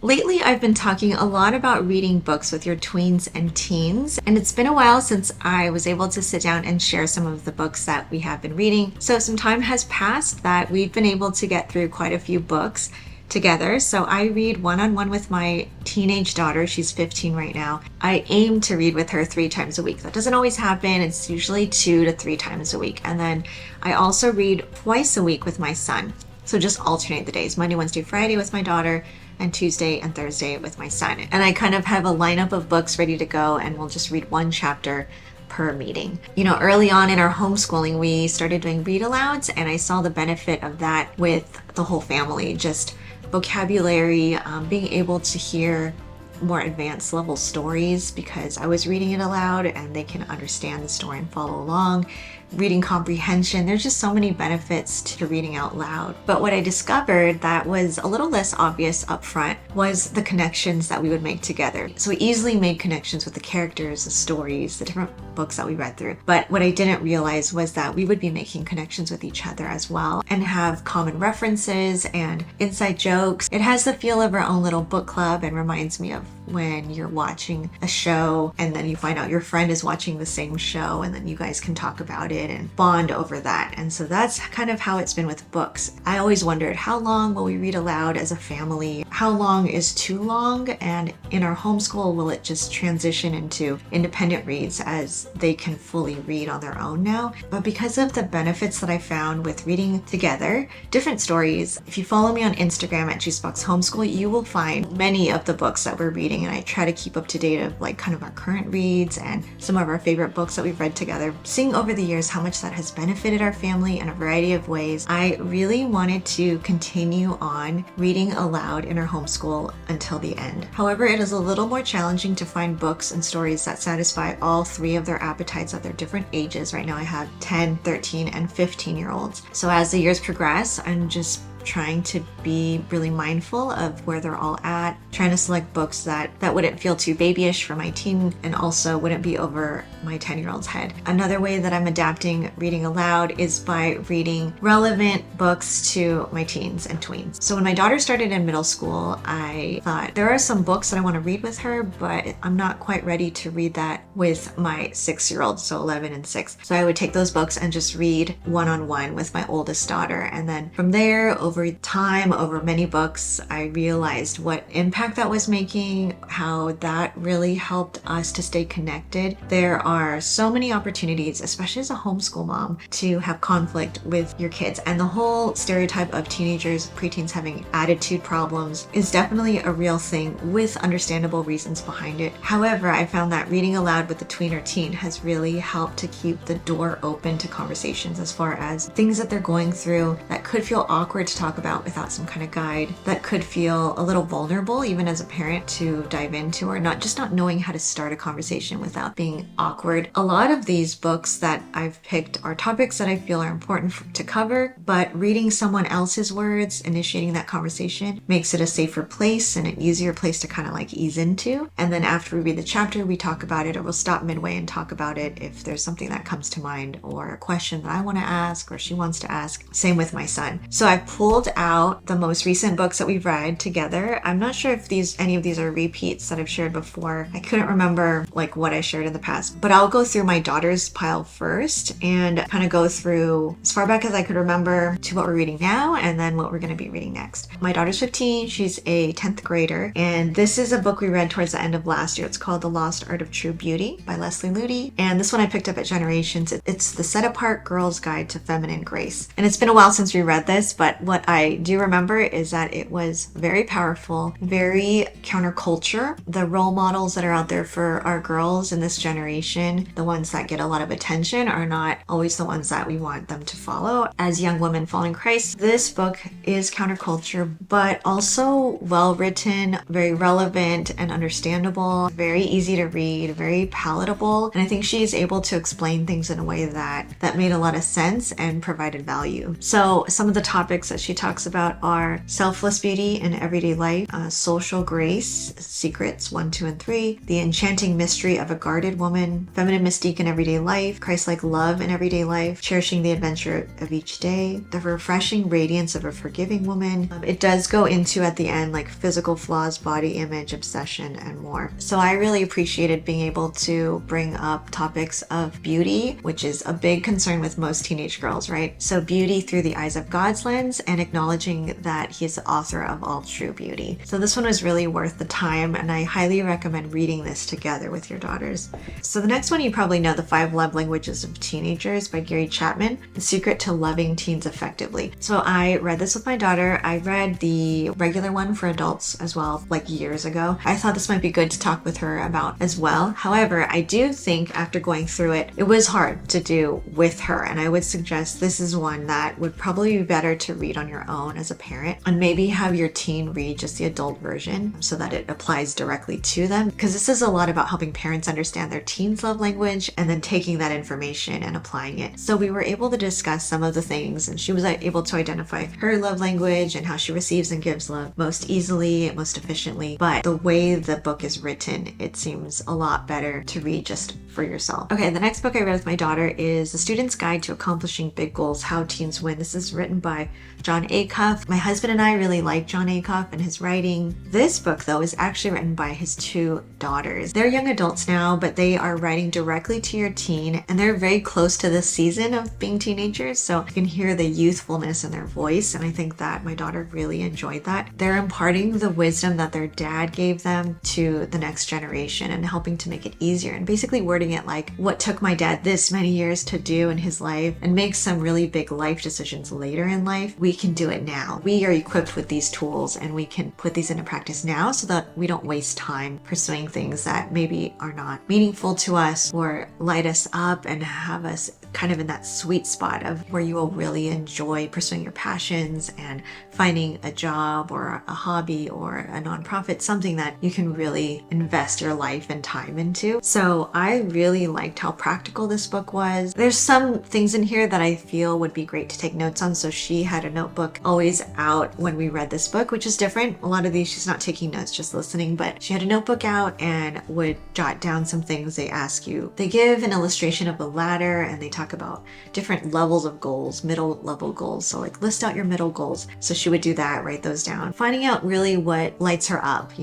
Lately, I've been talking a lot about reading books with your tweens and teens, and it's been a while since I was able to sit down and share some of the books that we have been reading. So some time has passed that we've been able to get through quite a few books together. So I read one-on-one with my teenage daughter. She's 15 right now. I aim to read with her 3 times a week. That doesn't always happen. It's usually 2 to 3 times a week. And then I also read twice a week with my son. So just alternate the days, Monday, Wednesday, Friday with my daughter, and Tuesday and Thursday with my son. And I kind of have a lineup of books ready to go, and we'll just read one chapter per meeting. You know, early on in our homeschooling, we started doing read alouds, and I saw the benefit of that with the whole family. Just vocabulary, being able to hear more advanced level stories because I was reading it aloud and they can understand the story and follow along. Reading comprehension, there's just so many benefits to reading out loud. But what I discovered that was a little less obvious up front was the connections that we would make together. So we easily made connections with the characters, the stories, the different books that we read through. But what I didn't realize was that we would be making connections with each other as well and have common references and inside jokes. It has the feel of our own little book club and reminds me of when you're watching a show and then you find out your friend is watching the same show and then you guys can talk about it and bond over that. And so that's kind of how it's been with books. I always wondered, how long will we read aloud as a family? How long is too long? And in our homeschool, will it just transition into independent reads as they can fully read on their own now? But because of the benefits that I found with reading together, different stories, if you follow me on Instagram at Box Homeschool, you will find many of the books that we're reading, and I try to keep up to date of like kind of our current reads and some of our favorite books that we've read together. Seeing over the years how much that has benefited our family in a variety of ways, I really wanted to continue on reading aloud in our homeschool until the end. However, it is a little more challenging to find books and stories that satisfy all three of their appetites at their different ages. Right now I have 10, 13, and 15-year-olds. So as the years progress, I'm just trying to be really mindful of where they're all at, trying to select books that wouldn't feel too babyish for my teen and also wouldn't be over my 10-year-old's head. Another way that I'm adapting reading aloud is by reading relevant books to my teens and tweens. So when my daughter started in middle school, I thought there are some books that I want to read with her, but I'm not quite ready to read that with my 6-year-old, so 11 and 6. So I would take those books and just read one-on-one with my oldest daughter. And then from there, over time, over many books, I realized what impact that was making, how that really helped us to stay connected. There are so many opportunities, especially as a homeschool mom, to have conflict with your kids. And the whole stereotype of teenagers, preteens having attitude problems is definitely a real thing with understandable reasons behind it. However, I found that reading aloud with the tween or teen has really helped to keep the door open to conversations as far as things that they're going through that could feel awkward to talk about without some kind of guide, that could feel a little vulnerable even as a parent to dive into, or not knowing how to start a conversation without being awkward. A lot of these books that I've picked are topics that I feel are important to cover, but reading someone else's words, initiating that conversation, makes it a safer place and an easier place to kind of like ease into. And then after we read the chapter, we talk about it, or we'll stop midway and talk about it if there's something that comes to mind or a question that I want to ask or she wants to ask. Same with my son. So I've pulled out the most recent books that we've read together. I'm not sure if any of these are repeats that I've shared before. I couldn't remember like what I shared in the past, but I'll go through my daughter's pile first and kind of go through as far back as I could remember to what we're reading now and then what we're going to be reading next. My daughter's 15. She's a 10th grader, and this is a book we read towards the end of last year. It's called The Lost Art of True Beauty by Leslie Ludy, and this one I picked up at Generations. It's the Set Apart Girl's Guide to Feminine Grace. And it's been a while since we read this, but what I do remember is that it was very powerful, very counterculture. The role models that are out there for our girls in this generation, the ones that get a lot of attention, are not always the ones that we want them to follow. As young women following Christ, this book is counterculture, but also well written, very relevant and understandable, very easy to read, very palatable. And I think she is able to explain things in a way that made a lot of sense and provided value. So some of the topics that she she talks about are Selfless Beauty in Everyday Life, Social Grace, Secrets 1, 2, and 3, The Enchanting Mystery of a Guarded Woman, Feminine Mystique in Everyday Life, Christ-like Love in Everyday Life, Cherishing the Adventure of Each Day, The Refreshing Radiance of a Forgiving Woman. It does go into at the end like physical flaws, body image, obsession, and more. So I really appreciated being able to bring up topics of beauty, which is a big concern with most teenage girls, right? So beauty through the eyes of God's lens and acknowledging that He is the author of all true beauty. So this one was really worth the time, and I highly recommend reading this together with your daughters. So the next one you probably know, The 5 Love Languages of Teenagers by Gary Chapman, The Secret to Loving Teens Effectively. So I read this with my daughter. I read the regular one for adults as well, like years ago. I thought this might be good to talk with her about as well. However, I do think after going through it, it was hard to do with her, and I would suggest this is one that would probably be better to read on your own as a parent, and maybe have your teen read just the adult version so that it applies directly to them, because this is a lot about helping parents understand their teen's love language and then taking that information and applying it. So we were able to discuss some of the things, and she was able to identify her love language and how she receives and gives love most easily, most efficiently. But the way the book is written, it seems a lot better to read just for yourself. Okay, the next book I read with my daughter is The Student's Guide to Accomplishing Big Goals, How Teens Win. This is written by John Acuff. My husband and I really like John Acuff and his writing. This book, though, is actually written by his 2 daughters. They're young adults now, but they are writing directly to your teen, and they're very close to the season of being teenagers, so you can hear the youthfulness in their voice, and I think that my daughter really enjoyed that. They're imparting the wisdom that their dad gave them to the next generation and helping to make it easier, and basically wording it like what took my dad this many years to do in his life and make some really big life decisions later in life. We can do it now. We are equipped with these tools, and we can put these into practice now so that we don't waste time pursuing things that maybe are not meaningful to us or light us up and have us kind of in that sweet spot of where you will really enjoy pursuing your passions and finding a job or a hobby or a nonprofit, something that you can really invest your life and time into. So I really liked how practical this book was. There's some things in here that I feel would be great to take notes on, so she had a notebook always out when we read this book, which is different. A lot of these she's not taking notes, just listening, but she had a notebook out and would jot down some things they ask you. They give an illustration of a ladder, and they talk about different levels of goals, middle level goals. So like list out your middle goals. So she would do that, write those down, finding out really what lights her up,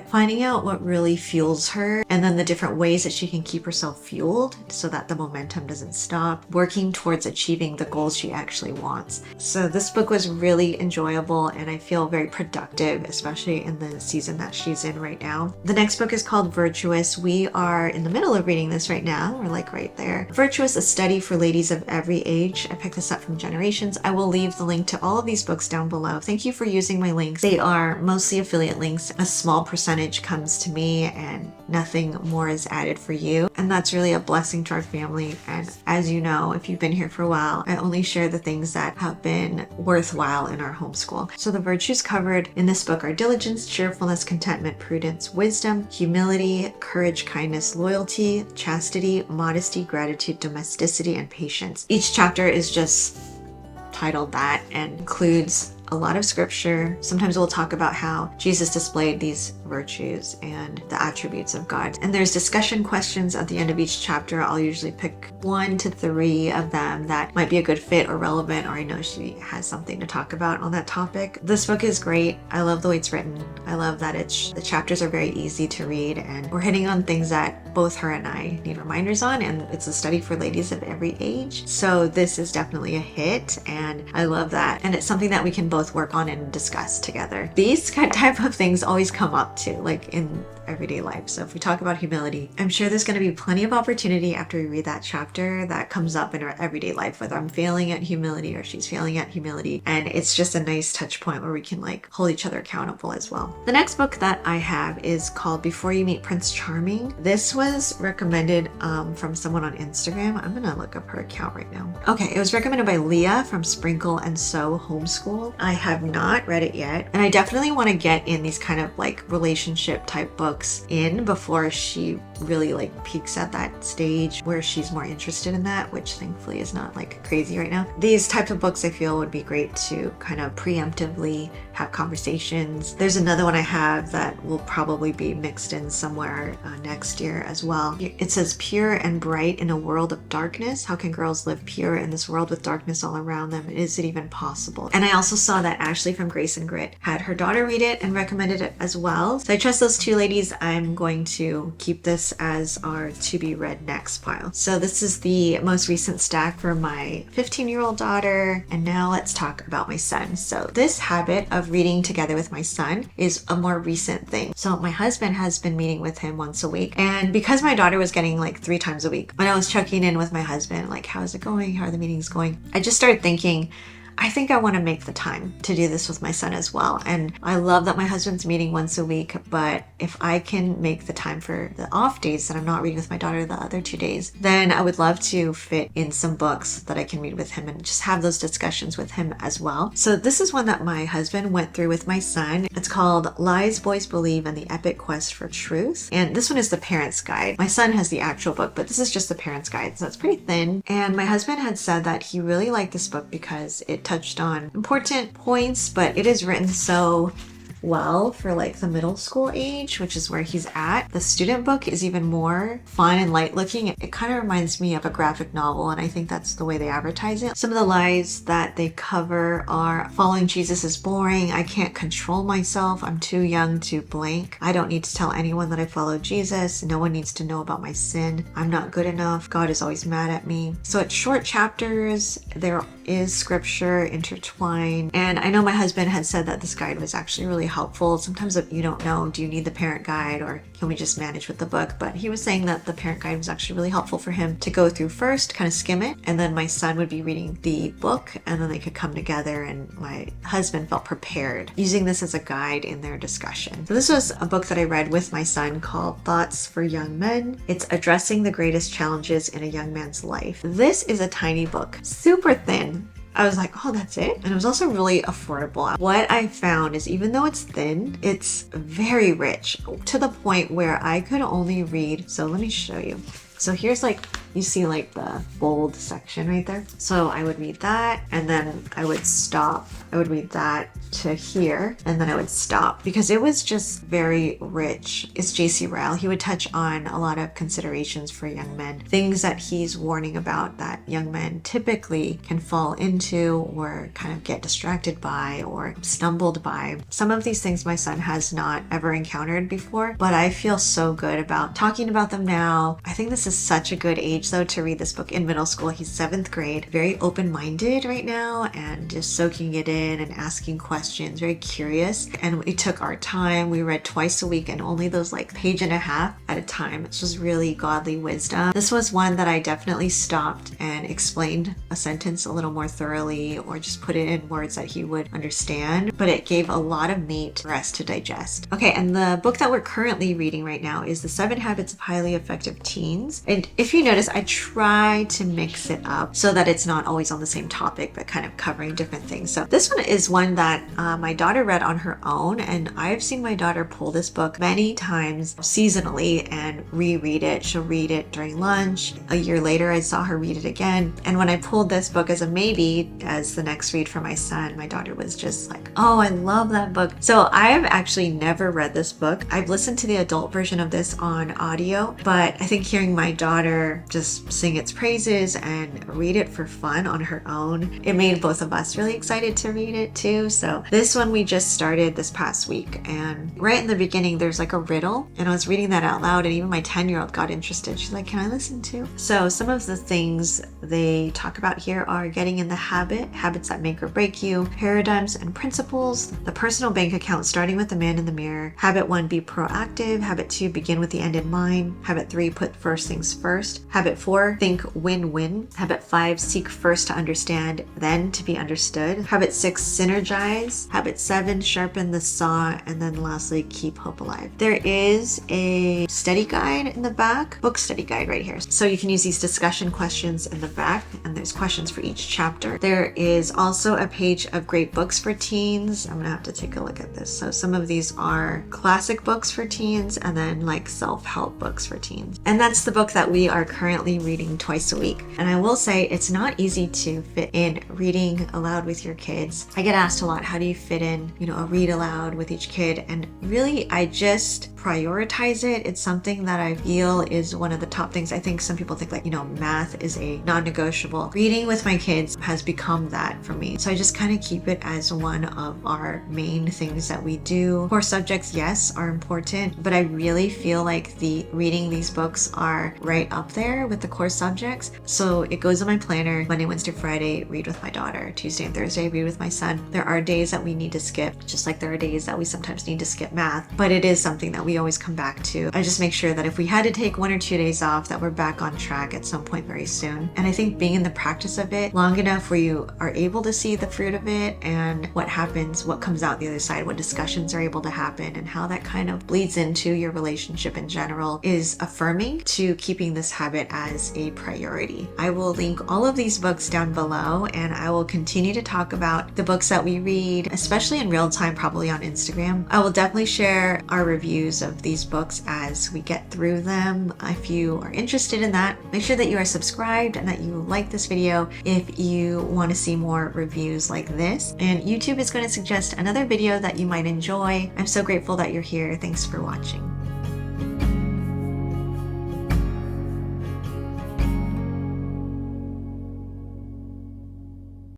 finding out what really fuels her, and then the different ways that she can keep herself fueled so that the momentum doesn't stop, working towards achieving the goals she actually wants. So this book was really enjoyable, and I feel very productive, especially in the season that she's in right now. The next book is called Virtuous. We are in the middle of reading this right now. We're like right there. Virtuous, a study for ladies of every age. I picked this up from Generations. I will leave the link to all of these books down below. Thank you for using my links. They are mostly affiliate links. A small percentage comes to me and nothing more is added for you. And that's really a blessing to our family. And as you know, if you've been here for a while, I only share the things that have been worthwhile in our homeschool. So the virtues covered in this book are diligence, cheerfulness, contentment, prudence, wisdom, humility, courage, kindness, loyalty, chastity, modesty, gratitude, domesticity, and patience. Each chapter is just titled that and includes a lot of scripture. Sometimes we'll talk about how Jesus displayed these virtues and the attributes of God. And there's discussion questions at the end of each chapter. I'll usually pick 1 to 3 of them that might be a good fit or relevant, or I know she has something to talk about on that topic. This book is great. I love the way it's written. I love that the chapters are very easy to read, and we're hitting on things that both her and I need reminders on, and it's a study for ladies of every age. So this is definitely a hit, and I love that. And it's something that we can both work on and discuss together. These type of things always come up too, like in everyday life. So if we talk about humility, I'm sure there's going to be plenty of opportunity after we read that chapter that comes up in our everyday life, whether I'm failing at humility or she's failing at humility. And it's just a nice touch point where we can like hold each other accountable as well. The next book that I have is called Before You Meet Prince Charming. This was recommended from someone on Instagram. I'm gonna look up her account right now. Okay, it was recommended by Leah from Sprinkle and Sew Homeschool. I have not read it yet, and I definitely want to get in these kind of like relationship type books books in before she really like peaks at that stage where she's more interested in that, which thankfully is not like crazy right now. These types of books I feel would be great to kind of preemptively have conversations. There's another one I have that will probably be mixed in somewhere next year as well. It says, pure and bright in a world of darkness. How can girls live pure in this world with darkness all around them? Is it even possible? And I also saw that Ashley from Grace and Grit had her daughter read it and recommended it as well. So I trust those two ladies. I'm going to keep this as our to be read next pile. So this is the most recent stack for my 15-year-old daughter. And now let's talk about my son. So this habit of reading together with my son is a more recent thing. So my husband has been meeting with him once a week. And because my daughter was getting like 3 times a week, when I was checking in with my husband, like, how's it going? How are the meetings going? I just started thinking, I think I want to make the time to do this with my son as well. And I love that my husband's meeting once a week, but if I can make the time for the off days that I'm not reading with my daughter the other 2 days, then I would love to fit in some books that I can read with him and just have those discussions with him as well. So this is one that my husband went through with my son. It's called Lies Boys Believe and the Epic Quest for Truth. And this one is the parent's guide. My son has the actual book, but this is just the parent's guide. So it's pretty thin. And my husband had said that he really liked this book because it touched on important points, but it is written so well for like the middle school age, which is where he's at. The student book is even more fun and light looking. It kind of reminds me of a graphic novel, and I think that's the way they advertise it. Some of the lies that they cover are: following Jesus is boring, I can't control myself, I'm too young to blank, I don't need to tell anyone that I follow Jesus, no one needs to know about my sin, I'm not good enough, God is always mad at me. So it's short chapters, there is scripture intertwined, and I know my husband had said that this guide was actually really helpful. Sometimes you don't know, do you need the parent guide or can we just manage with the book? But he was saying that the parent guide was actually really helpful for him to go through first, kind of skim it, and then my son would be reading the book, and then they could come together, and my husband felt prepared using this as a guide in their discussion. So this was a book that I read with my son called Thoughts for Young Men. It's addressing the greatest challenges in a young man's life. This is a tiny book, super thin. I was like, oh, that's it? And it was also really affordable. What I found is even though it's thin, it's very rich to the point where I could only read. So let me show you. So here's like, you see like the bold section right there. So I would read that and then I would stop. I would read that to here and then I would stop because it was just very rich. It's J.C. Ryle. He would touch on a lot of considerations for young men, things that he's warning about that young men typically can fall into or kind of get distracted by or stumbled by. Some of these things my son has not ever encountered before, but I feel so good about talking about them now. I think this is such a good age though to read this book in middle school. He's 7th grade, very open-minded right now and just soaking it in and asking questions, very curious. And we took our time. We read twice a week and only those like page and a half at a time. This was really godly wisdom. This was one that I definitely stopped and explained a sentence a little more thoroughly or just put it in words that he would understand, but it gave a lot of meat for us to digest. Okay, and the book that we're currently reading right now is The 7 Habits of Highly Effective Teens. And if you notice, I try to mix it up so that it's not always on the same topic, but kind of covering different things. So this one is one that my daughter read on her own, and I've seen my daughter pull this book many times seasonally and reread it. She'll read it during lunch. A year later, I saw her read it again. And when I pulled this book as a maybe, as the next read for my son, my daughter was just like, oh, I love that book. So I have actually never read this book. I've listened to the adult version of this on audio, but I think hearing my daughter just sing its praises and read it for fun on her own, it made both of us really excited to read it too. So this one we just started this past week, and right in the beginning there's like a riddle, and I was reading that out loud, and even my 10-year-old got interested. She's like, can I listen too? So some of the things they talk about here are getting in the habit, habits that make or break you, paradigms and principles, the personal bank account starting with the man in the mirror, habit 1, be proactive, habit 2, begin with the end in mind, habit 3, put first things first, habit Habit 4, think win-win. Habit 5, seek first to understand, then to be understood. Habit 6, synergize. Habit 7, sharpen the saw. And then lastly, keep hope alive. There is a study guide in the back, book study guide right here. So you can use these discussion questions in the back, and there's questions for each chapter. There is also a page of great books for teens. I'm gonna have to take a look at this. So some of these are classic books for teens and then like self-help books for teens. And that's the book that we are currently reading twice a week. And I will say it's not easy to fit in reading aloud with your kids. I get asked a lot, how do you fit in, a read aloud with each kid? And really, I just prioritize it. It's something that I feel is one of the top things. I think some people think like, math is a non-negotiable. Reading with my kids has become that for me. So I just kind of keep it as one of our main things that we do. Core subjects, yes, are important, but I really feel like reading these books are right up there with the core subjects. So it goes in my planner: Monday, Wednesday, Friday, read with my daughter. Tuesday and Thursday, read with my son. There are days that we need to skip, just like there are days that we sometimes need to skip math, but it is something that we always come back to. I just make sure that if we had to take 1 or 2 days off, that we're back on track at some point very soon. And I think being in the practice of it long enough where you are able to see the fruit of it and what happens, what comes out the other side, what discussions are able to happen, and how that kind of bleeds into your relationship in general is affirming to keeping this habit as a priority. I will link all of these books down below, and I will continue to talk about the books that we read, especially in real time, probably on Instagram. I will definitely share our reviews of these books as we get through them. If you are interested in that, make sure that you are subscribed and that you like this video if you want to see more reviews like this. And YouTube is going to suggest another video that you might enjoy. I'm so grateful that you're here. Thanks for watching.